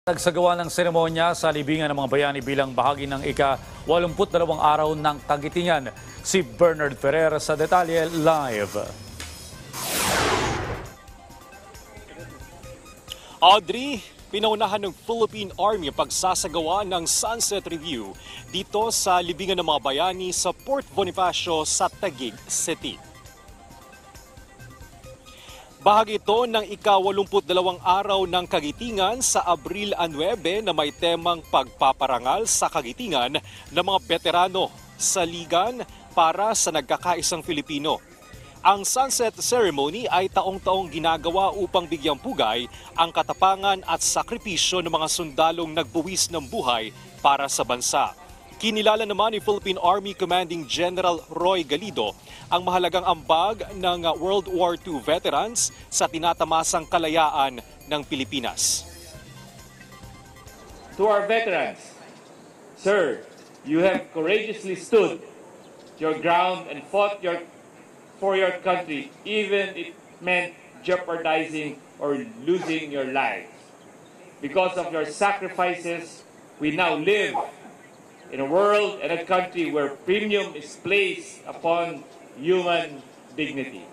Nagsagawa ng seremonya sa libingan ng mga bayani bilang bahagi ng ika-82 araw ng Kagitingan. Si Bernard Ferrer sa detalye live. Audrey, pinaunahan ng Philippine Army pagsasagawa ng Sunset Review dito sa libingan ng mga bayani sa Port Bonifacio sa Taguig City. Bahagi ito ng ika-82 araw ng Kagitingan sa Abril 9 na may temang pagpaparangal sa kagitingan ng mga veterano sa ligan para sa nagkakaisang Filipino. Ang sunset ceremony ay taong-taong ginagawa upang bigyang pugay ang katapangan at sakripisyo ng mga sundalong nagbuwis ng buhay para sa bansa. Kinilala naman ni Philippine Army Commanding General Roy Galido ang mahalagang ambag ng World War II veterans sa tinatamasang kalayaan ng Pilipinas. To our veterans, sir, you have courageously stood your ground and fought for your country, even if it meant jeopardizing or losing your lives. Because of your sacrifices, we now live in a world and a country where premium is placed upon human dignity.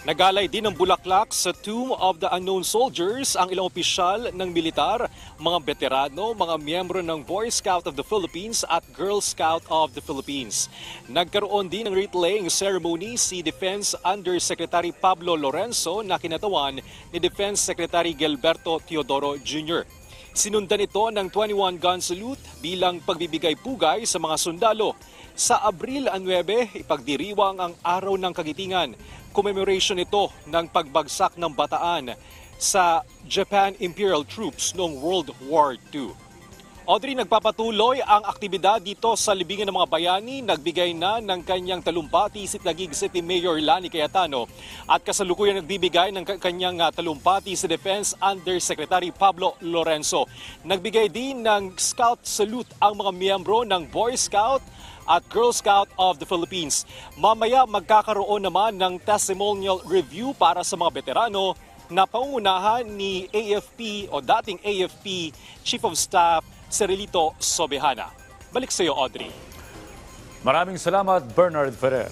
Nagalay din ng bulaklak sa Tomb of the Unknown Soldiers ang ilang opisyal ng militar, mga veterano, mga miyembro ng Boy Scout of the Philippines at Girl Scout of the Philippines. Nagkaroon din ng wreath-laying ceremony si Defense Undersecretary Pablo Lorenzo na kinatawan ni Defense Secretary Gilberto Teodoro Jr. Sinundan ito ng 21-gun salute bilang pagbibigay pugay sa mga sundalo. Sa Abril 9, ipagdiriwang ang Araw ng Kagitingan. Commemoration ito ng pagbagsak ng bataan sa Japan Imperial Troops noong World War II. Audrey, nagpapatuloy ang aktibidad dito sa libingan ng mga bayani. Nagbigay na ng kanyang talumpati si Taguig City Mayor Lani Cayetano at kasalukuyan nagbibigay ng kanyang talumpati si Defense Undersecretary Pablo Lorenzo. Nagbigay din ng Scout Salute ang mga miyembro ng Boy Scout at Girl Scout of the Philippines. Mamaya magkakaroon naman ng testimonial review para sa mga veterano na pangungunahan ni AFP o dating AFP Chief of Staff Cirilito Sobejana. Balik sa iyo, Audrey. Maraming salamat, Bernard Ferrer.